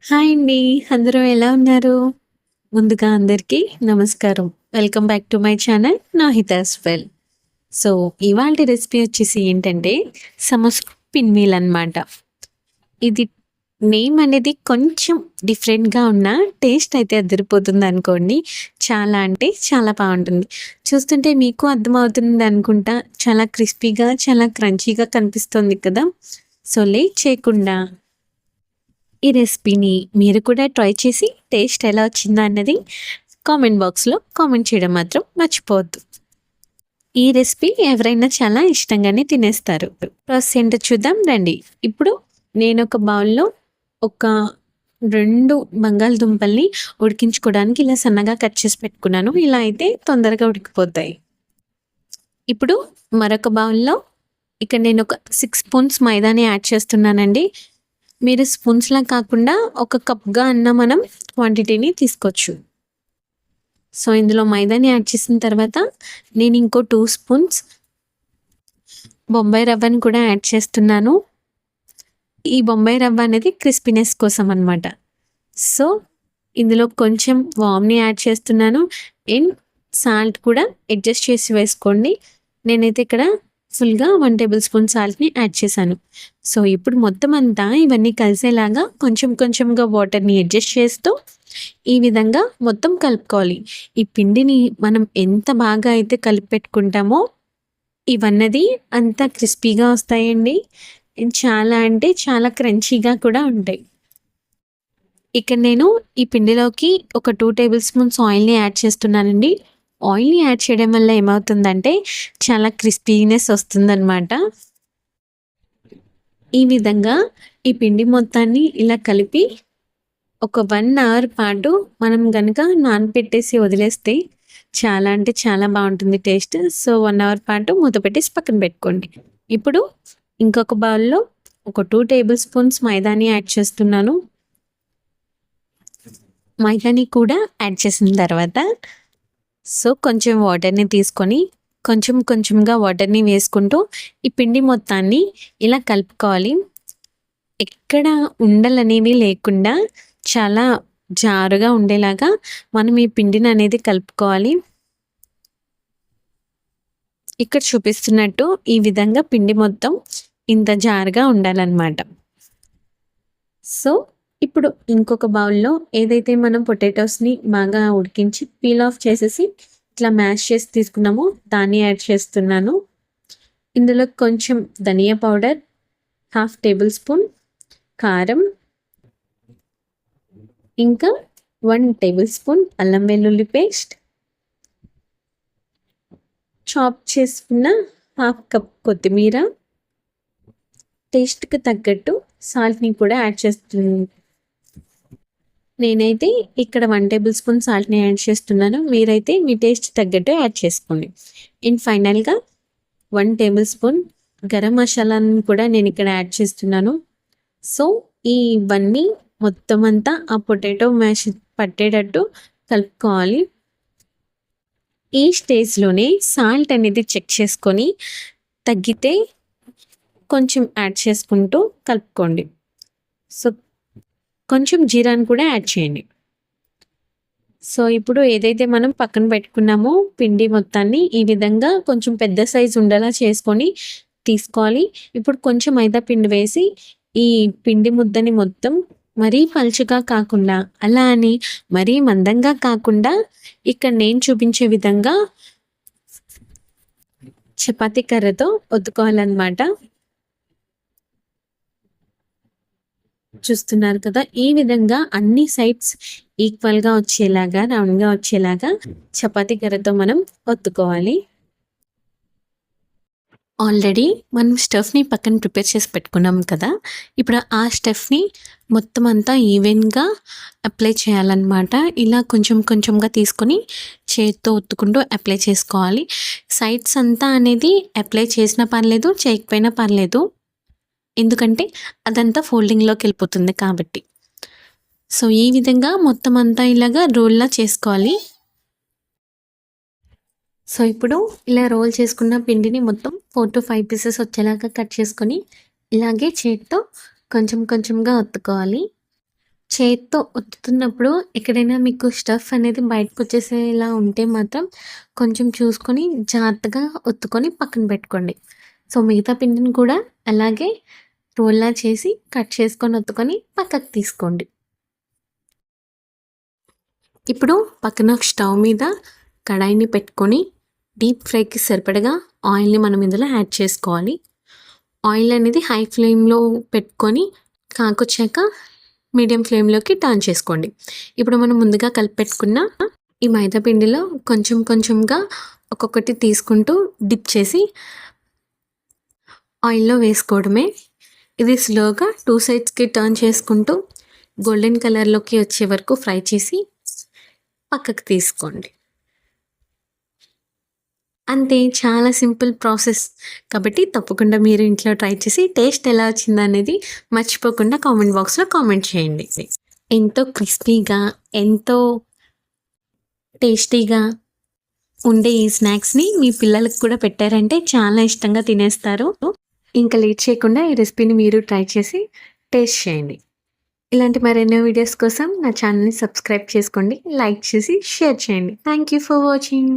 Hi అండి. అందరూ ఎలా ఉన్నారు? ముందుగా అందరికీ నమస్కారం. Welcome back to my channel నాహితాస్ వెల్. సో, ఇవాల్టి రెసిపీ వచ్చేసి ఏంటంటే సమోసా పిన్నీల్ అనమాట. ఇది నేమ్ అనేది కొంచెం డిఫరెంట్‌గా ఉన్న టేస్ట్ అయితే అదిరిపోతుందనుకోండి. చాలా అంటే చాలా బావుంటుంది. చూస్తుంటే మీకు అర్థమవుతుందనుకుంటా. చాలా క్రిస్పీగా, చాలా క్రంచీగా కనిపిస్తుంది కదా! సో, లేట్ చేయకుండా ఈ రెసిపీని మీరు కూడా ట్రై చేసి టేస్ట్ ఎలా వచ్చిందా అన్నది కామెంట్ బాక్స్‌లో కామెంట్ చేయడం మాత్రం మర్చిపోవద్దు. ఈ రెసిపీ ఎవరైనా చాలా ఇష్టంగానే తినేస్తారు. ప్రాసెస్ ఏంటో చూద్దాం రండి. ఇప్పుడు నేనొక బౌల్‌లో ఒక 2 బంగాళదుంపల్ని ఉడికించుకోవడానికి ఇలా సన్నగా కట్ చేసి పెట్టుకున్నాను. ఇలా అయితే తొందరగా ఉడికిపోతాయి. ఇప్పుడు మరొక బౌల్‌లో ఇక్కడ నేనొక 6 స్పూన్స్ మైదాని యాడ్ చేస్తున్నానండి. మీరు స్పూన్స్‌లా కాకుండా ఒక కప్‌గా అన్న మనం క్వాంటిటీని తీసుకోవచ్చు. సో, ఇందులో మైదాని యాడ్ చేసిన తర్వాత నేను ఇంకో 2 స్పూన్స్ బొంబాయి రవ్వని కూడా యాడ్ చేస్తున్నాను. ఈ బొంబాయి రవ్వ అనేది క్రిస్పీనెస్ కోసం అనమాట. సో, ఇందులో కొంచెం వామ్‌ని యాడ్ చేస్తున్నాను. అండ్ సాల్ట్ కూడా అడ్జస్ట్ చేసి వేసుకోండి. నేనైతే ఇక్కడ ఫుల్‌గా 1 టేబుల్ స్పూన్ సాల్ట్‌ని యాడ్ చేశాను. సో, ఇప్పుడు మొత్తం అంతా ఇవన్నీ కలిసేలాగా కొంచెం కొంచెంగా వాటర్‌ని అడ్జస్ట్ చేస్తూ ఈ విధంగా మొత్తం కలుపుకోవాలి. ఈ పిండిని మనం ఎంత బాగా అయితే కలిపి పెట్టుకుంటామో ఇవన్నది అంత క్రిస్పీగా వస్తాయండి. అండ్ చాలా అంటే చాలా క్రంచీగా కూడా ఉంటాయి. ఇక్కడ నేను ఈ పిండిలోకి ఒక 2 టేబుల్ స్పూన్స్ ఆయిల్‌ని యాడ్ చేస్తున్నానండి. ఆయిల్‌ని యాడ్ చేయడం వల్ల ఏమవుతుందంటే చాలా క్రిస్పీనెస్ వస్తుందనమాట. ఈ విధంగా ఈ పిండి మొత్తాన్ని ఇలా కలిపి ఒక 1 అవర్ పాటు మనం గనక నానపెట్టేసి వదిలేస్తే చాలా అంటే చాలా బావుంటుంది టేస్ట్. సో, 1 అవర్ పాటు మూత పెట్టేసి పక్కన పెట్టుకోండి. ఇప్పుడు ఇంకొక బౌల్‌లో ఒక 2 టేబుల్ స్పూన్స్ మైదాని యాడ్ చేస్తున్నాను. మైదాని కూడా యాడ్ చేసిన తర్వాత సో, కొంచెం వాటర్‌ని తీసుకొని కొంచెం కొంచెంగా వాటర్‌ని వేసుకుంటూ ఈ పిండి మొత్తాన్ని ఇలా కలుపుకోవాలి. ఎక్కడ ఉండలనేవి లేకుండా చాలా జారుగా ఉండేలాగా మనం ఈ పిండిని అనేది కలుపుకోవాలి. ఇక్కడ చూపిస్తున్నట్టు ఈ విధంగా పిండి మొత్తం ఇంత జారుగా ఉండాలన్నమాట. సో, ఇప్పుడు ఇంకొక బౌల్‌లో ఏదైతే మనం పొటాటోస్‌ని బాగా ఉడికించి పీల్ ఆఫ్ చేసేసి ఇట్లా మ్యాష్ చేసి తీసుకున్నామో దాన్ని యాడ్ చేస్తున్నాను. ఇందులో కొంచెం ధనియా పౌడర్, హాఫ్ టేబుల్ స్పూన్ కారం, ఇంకా 1 టేబుల్ స్పూన్ అల్లం వెల్లుల్లి పేస్ట్, చాప్ చేసుకున్న హాఫ్ కప్ కొత్తిమీర, టేస్ట్‌కి తగ్గట్టు సాల్ట్‌ని కూడా యాడ్ చేస్తున్నాను. నేనైతే ఇక్కడ 1 టేబుల్ స్పూన్ సాల్ట్‌ని యాడ్ చేస్తున్నాను. మీరైతే మీ టేస్ట్ తగ్గట్టు యాడ్ చేసుకోండి. అండ్ ఫైనల్‌గా 1 టేబుల్ స్పూన్ గరం మసాలాను కూడా నేను ఇక్కడ యాడ్ చేస్తున్నాను. సో, ఇవన్నీ మొత్తం అంతా ఆ పొటాటో మ్యాష్ పట్టేటట్టు కలుపుకోవాలి. ఈ స్టేజ్‌లోనే సాల్ట్ అనేది చెక్ చేసుకొని తగ్గితే కొంచెం యాడ్ చేసుకుంటూ కలుపుకోండి. సో, కొంచెం జీరాని కూడా యాడ్ చేయండి. సో, ఇప్పుడు ఏదైతే మనం పక్కన పెట్టుకున్నామో పిండి మొత్తాన్ని ఈ విధంగా కొంచెం పెద్ద సైజు ఉండేలా చేసుకొని తీసుకోవాలి. ఇప్పుడు కొంచెం మైదా పిండి వేసి ఈ పిండి ముద్దని మొత్తం మరీ పలుచగా కాకుండా, అలా అని మరీ మందంగా కాకుండా ఇక్కడ నేను చూపించే విధంగా చపాతీ కర్రతో ఒత్తుకోవాలన్నమాట. చూస్తున్నారు కదా! ఈ విధంగా అన్ని సైడ్స్ ఈక్వల్‌గా వచ్చేలాగా, రౌండ్‌గా వచ్చేలాగా చపాతీ కర్రతో మనం ఒత్తుకోవాలి. ఆల్రెడీ మనం స్టఫ్‌ని పక్కన ప్రిపేర్ చేసి పెట్టుకున్నాం కదా! ఇప్పుడు ఆ స్టఫ్‌ని మొత్తం అంతా ఈవెన్‌గా అప్లై చేయాలన్నమాట. ఇలా కొంచెం కొంచెంగా తీసుకొని చేత్తో ఒత్తుకుంటూ అప్లై చేసుకోవాలి. సైడ్స్ అంతా అనేది అప్లై చేసినా పర్లేదు, చేయకపోయినా పర్లేదు. ఎందుకంటే అదంతా ఫోల్డింగ్‌లోకి వెళ్ళిపోతుంది కాబట్టి. సో, ఈ విధంగా మొత్తం అంతా ఇలాగా రోల్‌లా చేసుకోవాలి. సో, ఇప్పుడు ఇలా రోల్ చేసుకున్న పిండిని మొత్తం 4-5 పీసెస్ వచ్చేలాగా కట్ చేసుకొని ఇలాగే చేత్తో కొంచెం కొంచెంగా ఒత్తుకోవాలి. చేత్తో ఒత్తుతున్నప్పుడు ఎక్కడైనా మీకు స్టఫ్ అనేది బయటకొచ్చేసేలా ఉంటే మాత్రం కొంచెం చూసుకొని జాగ్రత్తగా ఒత్తుకొని పక్కన పెట్టుకోండి. సో, మిగతా పిండిని కూడా అలాగే రోల్‌లా చేసి కట్ చేసుకొని ఒత్తుకొని పక్కకు తీసుకోండి. ఇప్పుడు పక్కన స్టవ్ మీద కడాయిని పెట్టుకొని డీప్ ఫ్రైకి సరిపడగా ఆయిల్‌ని మనం ఇందులో యాడ్ చేసుకోవాలి. ఆయిల్ అనేది హై ఫ్లేమ్‌లో పెట్టుకొని కాగొచ్చాక మీడియం ఫ్లేమ్‌లోకి టర్న్ చేసుకోండి. ఇప్పుడు మనం ముందుగా కలిపెట్టుకున్న ఈ మైదా పిండిలో కొంచెం కొంచెంగా ఒక్కొక్కటి తీసుకుంటూ డిప్ చేసి ఆయిల్‌లో వేసుకోవడమే. ఇది స్లోగా 2 సైడ్స్‌కి టర్న్ చేసుకుంటూ గోల్డెన్ కలర్‌లోకి వచ్చే వరకు ఫ్రై చేసి పక్కకు తీసుకోండి. అంతే, చాలా సింపుల్ ప్రాసెస్. కాబట్టి తప్పకుండా మీరు ఇంట్లో ట్రై చేసి టేస్ట్ ఎలా వచ్చిందనేది మర్చిపోకుండా కామెంట్ బాక్స్‌లో కామెంట్ చేయండి. ఎంతో క్రిస్పీగా, ఎంతో టేస్టీగా ఉండే ఈ స్నాక్స్‌ని మీ పిల్లలకి కూడా పెట్టారంటే చాలా ఇష్టంగా తినేస్తారు. ఇంకా లేట్ చేయకుండా ఈ రెసిపీని మీరు ట్రై చేసి టేస్ట్ చేయండి. ఇలాంటి మరెన్నో వీడియోస్ కోసం నా ఛానల్‌ని సబ్స్క్రైబ్ చేసుకోండి. లైక్ చేసి షేర్ చేయండి. Thank you for watching.